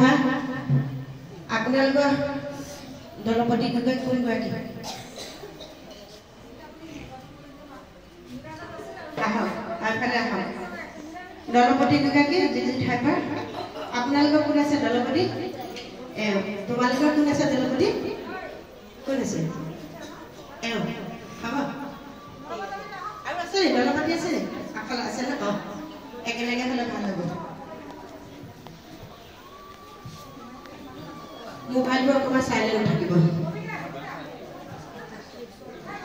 হা আপোনালোকৰ দলপতি কোন গৰাকী আহক আগফালে আহক দলপতি গৰাকী যিটো ঠাই পৰা আপোনালোকৰ কোন আছে দলপতি তোমালোকৰ কোন আছে দলপতি কোন আছে হ'ব আৰু আছে দলপতি আছে আগফালে আছে ন একেলগে হ'লে ভাল হ'ব মোবাইলবোৰ অকণমান চাইলেণ্ট থাকিব